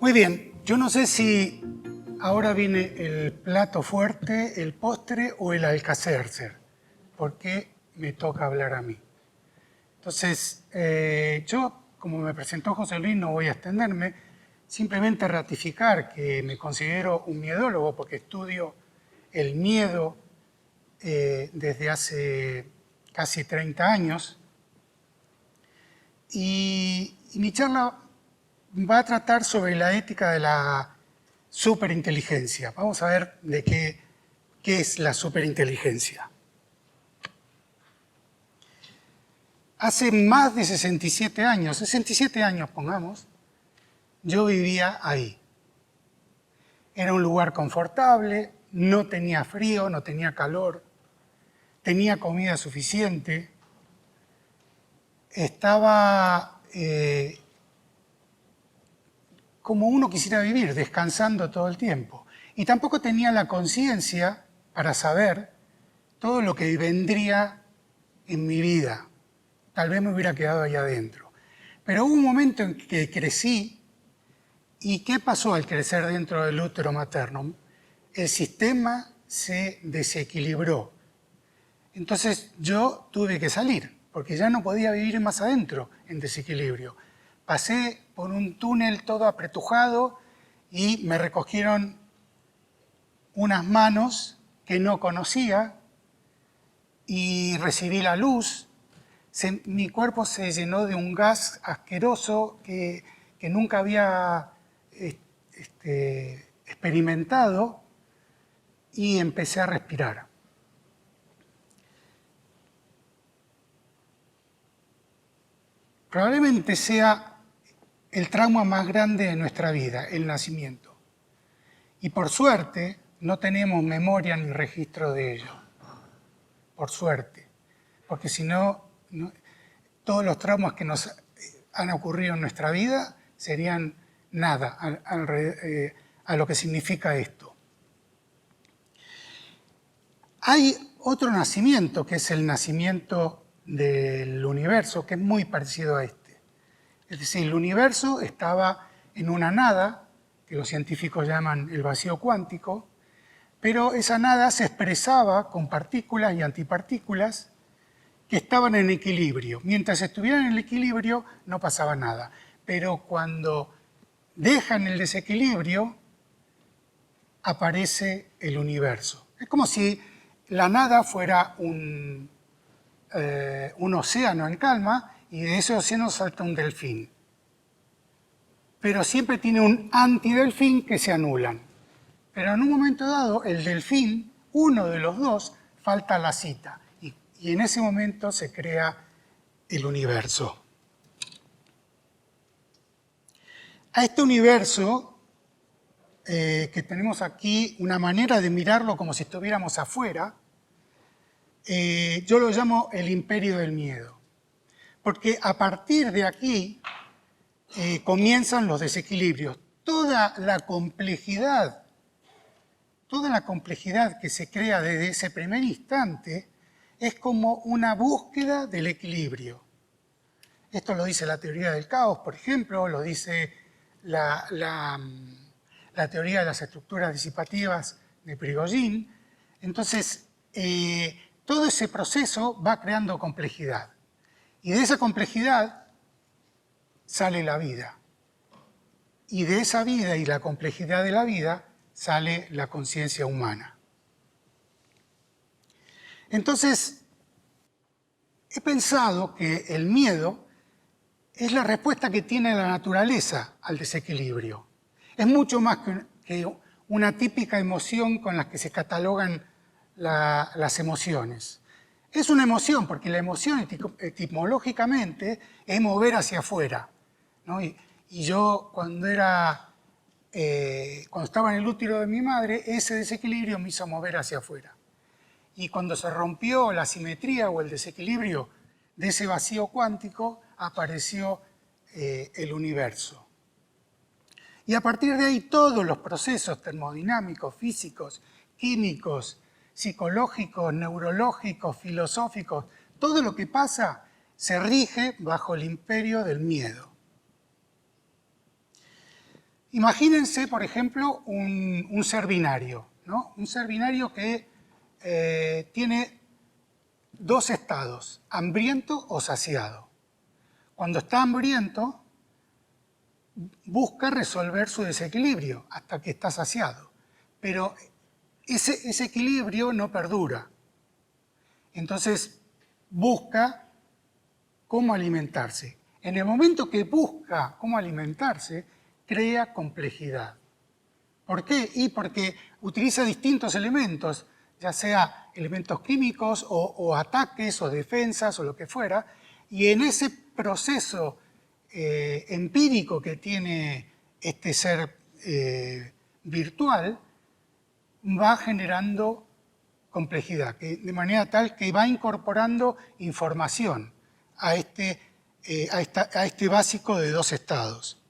Muy bien, yo no sé si ahora viene el plato fuerte, el postre o el alcacercer, porque me toca hablar a mí. Entonces, yo, como me presentó José Luis, no voy a extenderme, simplemente ratificar que me considero un miedólogo porque estudio el miedo desde hace casi 30 años. Y mi charla va a tratar sobre la ética de la superinteligencia. Vamos a ver de qué es la superinteligencia. Hace más de 67 años pongamos, yo vivía ahí. Era un lugar confortable, no tenía frío, no tenía calor, tenía comida suficiente, estaba como uno quisiera vivir, descansando todo el tiempo. Y tampoco tenía la conciencia para saber todo lo que vendría en mi vida. Tal vez me hubiera quedado allá adentro. Pero hubo un momento en que crecí. ¿Y qué pasó al crecer dentro del útero materno? El sistema se desequilibró. Entonces yo tuve que salir, porque ya no podía vivir más adentro en desequilibrio. Pasé por un túnel todo apretujado y me recogieron unas manos que no conocía y recibí la luz. Mi cuerpo se llenó de un gas asqueroso que nunca había experimentado y empecé a respirar. Probablemente sea el trauma más grande de nuestra vida, el nacimiento. Y por suerte no tenemos memoria ni registro de ello. Por suerte. Porque si no, todos los traumas que nos han ocurrido en nuestra vida serían nada a lo que significa esto. Hay otro nacimiento, que es el nacimiento del universo, que es muy parecido a este. Es decir, el universo estaba en una nada, que los científicos llaman el vacío cuántico, pero esa nada se expresaba con partículas y antipartículas que estaban en equilibrio. Mientras estuvieran en el equilibrio no pasaba nada, pero cuando dejan el desequilibrio aparece el universo. Es como si la nada fuera un océano en calma y de ese océano salta un delfín. Pero siempre tiene un antidelfín que se anulan. Pero en un momento dado, el delfín, uno de los dos, falta a la cita. Y en ese momento se crea el universo. A este universo, que tenemos aquí, una manera de mirarlo como si estuviéramos afuera, yo lo llamo el imperio del miedo. Porque a partir de aquí comienzan los desequilibrios. Toda la complejidad que se crea desde ese primer instante es como una búsqueda del equilibrio. Esto lo dice la teoría del caos, por ejemplo, lo dice la teoría de las estructuras disipativas de Prigogine. Entonces, todo ese proceso va creando complejidad. Y de esa complejidad sale la vida. Y de esa vida y la complejidad de la vida sale la conciencia humana. Entonces, he pensado que el miedo es la respuesta que tiene la naturaleza al desequilibrio. Es mucho más que una típica emoción con la que se catalogan las emociones. Es una emoción, porque la emoción etimológicamente es mover hacia afuera, ¿no? Y yo cuando estaba en el útero de mi madre, ese desequilibrio me hizo mover hacia afuera. Y cuando se rompió la simetría o el desequilibrio de ese vacío cuántico, apareció el universo. Y a partir de ahí todos los procesos termodinámicos, físicos, químicos, psicológicos, neurológicos, filosóficos, todo lo que pasa se rige bajo el imperio del miedo. Imagínense, por ejemplo, un ser binario, ¿no? Un ser binario que tiene dos estados, hambriento o saciado. Cuando está hambriento, busca resolver su desequilibrio hasta que está saciado. Pero ese equilibrio no perdura. Entonces busca cómo alimentarse. En el momento que busca cómo alimentarse, crea complejidad. ¿Por qué? Y porque utiliza distintos elementos, ya sea elementos químicos o ataques o defensas o lo que fuera, y en ese proceso empírico que tiene este ser virtual, va generando complejidad, de manera tal que va incorporando información a este básico de dos estados.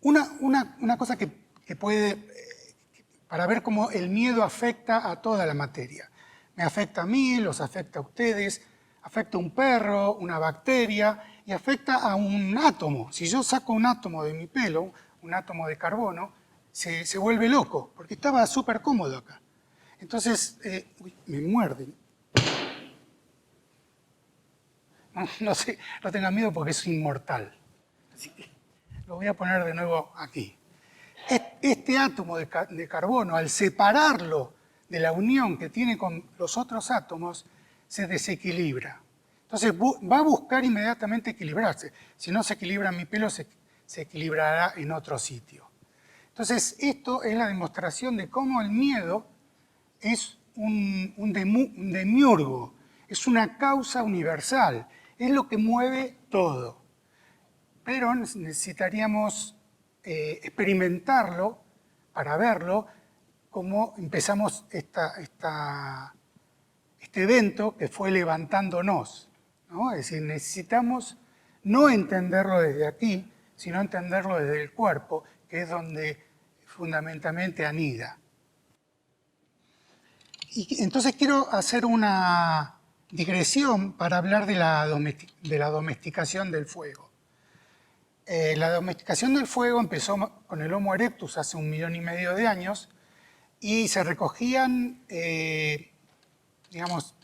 Una cosa que puede, para ver cómo el miedo afecta a toda la materia. Me afecta a mí, los afecta a ustedes, afecta a un perro, una bacteria y afecta a un átomo. Si yo saco un átomo de mi pelo, un átomo de carbono, se vuelve loco, porque estaba súper cómodo acá. Entonces, uy, me muerden. No sé, no tengan miedo porque es inmortal. Así que lo voy a poner de nuevo aquí. Este átomo de carbono, al separarlo de la unión que tiene con los otros átomos, se desequilibra. Entonces va a buscar inmediatamente equilibrarse. Si no se equilibra en mi pelo, se equilibrará en otro sitio. Entonces esto es la demostración de cómo el miedo es un demiurgo, es una causa universal, es lo que mueve todo. Pero necesitaríamos experimentarlo para verlo, cómo empezamos este evento que fue levantándonos, ¿no? Es decir, necesitamos no entenderlo desde aquí, sino entenderlo desde el cuerpo, que es donde fundamentalmente anida. Y entonces quiero hacer una digresión para hablar de la domesticación del fuego. La domesticación del fuego empezó con el Homo erectus hace 1,5 millones de años y se recogían, digamos,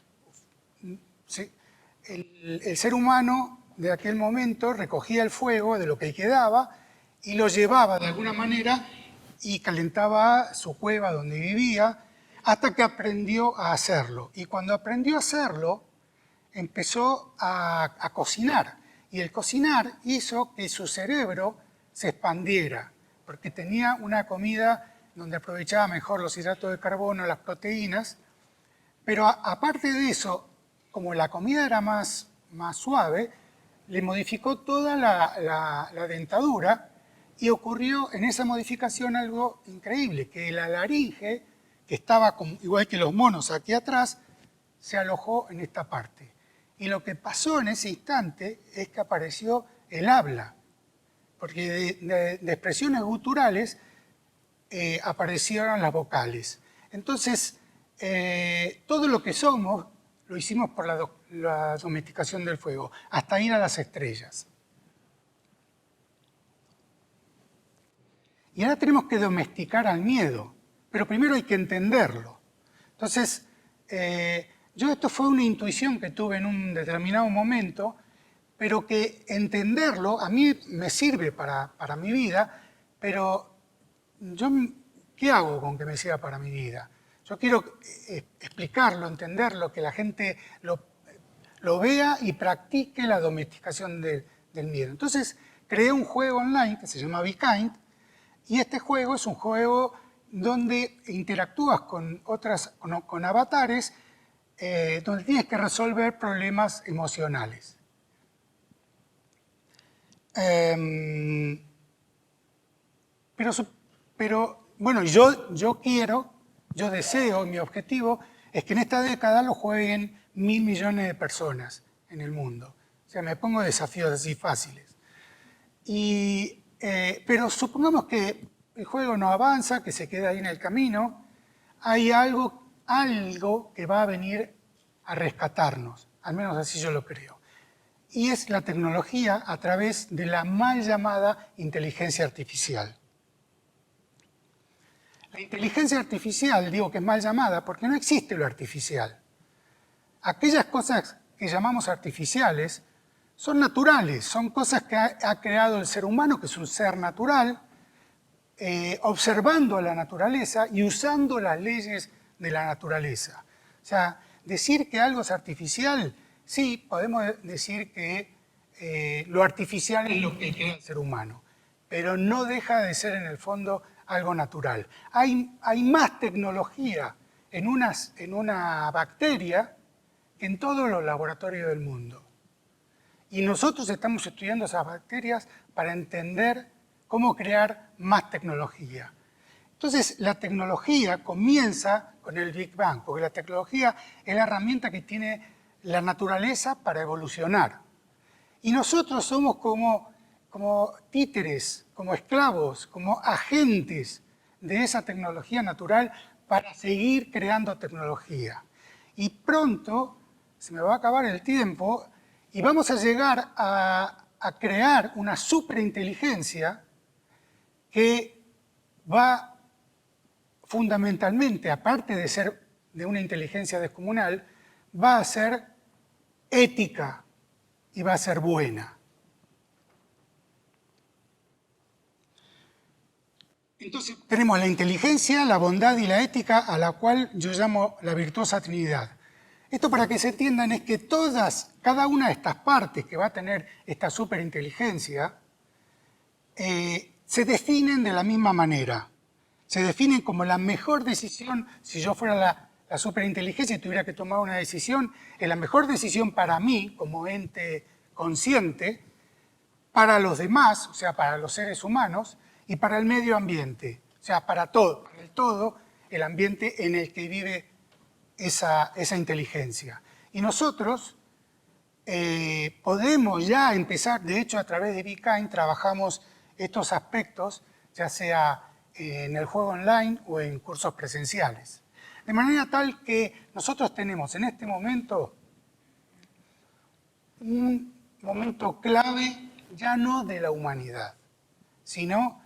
el ser humano de aquel momento recogía el fuego de lo que quedaba y lo llevaba de alguna manera y calentaba su cueva donde vivía hasta que aprendió a hacerlo. Y cuando aprendió a hacerlo, empezó a cocinar. Y el cocinar hizo que su cerebro se expandiera, porque tenía una comida donde aprovechaba mejor los hidratos de carbono, las proteínas, pero aparte de eso, como la comida era más suave, le modificó toda la dentadura y ocurrió en esa modificación algo increíble, que la laringe, que estaba igual que los monos aquí atrás, se alojó en esta parte. Y lo que pasó en ese instante es que apareció el habla, porque de expresiones guturales aparecieron las vocales. Entonces, todo lo que somos lo hicimos por la domesticación del fuego, hasta ir a las estrellas. Y ahora tenemos que domesticar al miedo, pero primero hay que entenderlo. Entonces, esto fue una intuición que tuve en un determinado momento, pero que entenderlo a mí me sirve para mi vida, pero ¿qué hago con que me sirva para mi vida? Yo quiero explicarlo, entenderlo, que la gente lo vea y practique la domesticación del miedo. Entonces creé un juego online que se llama Be Kind, y este juego es un juego donde interactúas con avatares, donde tienes que resolver problemas emocionales. Pero bueno, yo deseo, mi objetivo es que en esta década lo jueguen 1.000 millones de personas en el mundo. O sea, me pongo desafíos así fáciles. Pero supongamos que el juego no avanza, que se queda ahí en el camino, hay algo que va a venir a rescatarnos, al menos así yo lo creo. Y es la tecnología a través de la mal llamada inteligencia artificial. La inteligencia artificial, digo que es mal llamada porque no existe lo artificial. Aquellas cosas que llamamos artificiales son naturales, son cosas que ha creado el ser humano, que es un ser natural, observando a la naturaleza y usando las leyes de la naturaleza. O sea, decir que algo es artificial, sí, podemos decir que lo artificial es lo que crea el ser humano, pero no deja de ser en el fondo algo natural. Hay más tecnología en una bacteria que en todos los laboratorios del mundo. Y nosotros estamos estudiando esas bacterias para entender cómo crear más tecnología. Entonces, la tecnología comienza con el Big Bang, porque la tecnología es la herramienta que tiene la naturaleza para evolucionar. Y nosotros somos como títeres, como esclavos, como agentes de esa tecnología natural para seguir creando tecnología. Y pronto se me va a acabar el tiempo y vamos a llegar a crear una superinteligencia que va fundamentalmente, aparte de ser de una inteligencia descomunal, va a ser ética y va a ser buena. Entonces tenemos la inteligencia, la bondad y la ética, a la cual yo llamo la virtuosa Trinidad. Esto, para que se entiendan, es que cada una de estas partes que va a tener esta superinteligencia se definen de la misma manera. Se definen como la mejor decisión. Si yo fuera la superinteligencia y tuviera que tomar una decisión, es la mejor decisión para mí, como ente consciente, para los demás, o sea, para los seres humanos, y para el medio ambiente, o sea, para el todo, el ambiente en el que vive esa inteligencia. Y nosotros podemos ya empezar, de hecho, a través de BeKind trabajamos estos aspectos, ya sea en el juego online o en cursos presenciales. De manera tal que nosotros tenemos en este momento un momento clave ya no de la humanidad, sino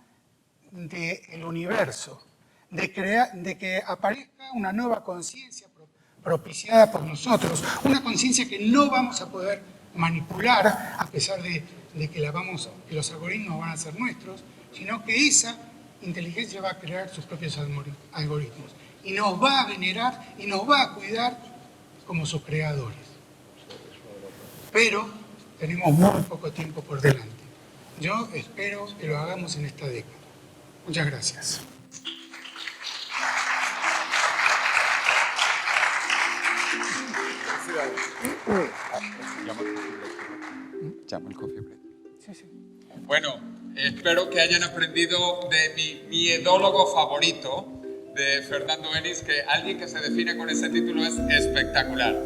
del universo, de que aparezca una nueva conciencia propiciada por nosotros, una conciencia que no vamos a poder manipular a pesar de que los algoritmos van a ser nuestros, sino que esa inteligencia va a crear sus propios algoritmos y nos va a venerar y nos va a cuidar como sus creadores. Pero tenemos muy poco tiempo por delante. Yo espero que lo hagamos en esta década. Muchas gracias. Llamo el coffee break. Sí, sí. Bueno, espero que hayan aprendido de mi miedólogo favorito, de Fernando Ennis, que alguien que se define con ese título es espectacular.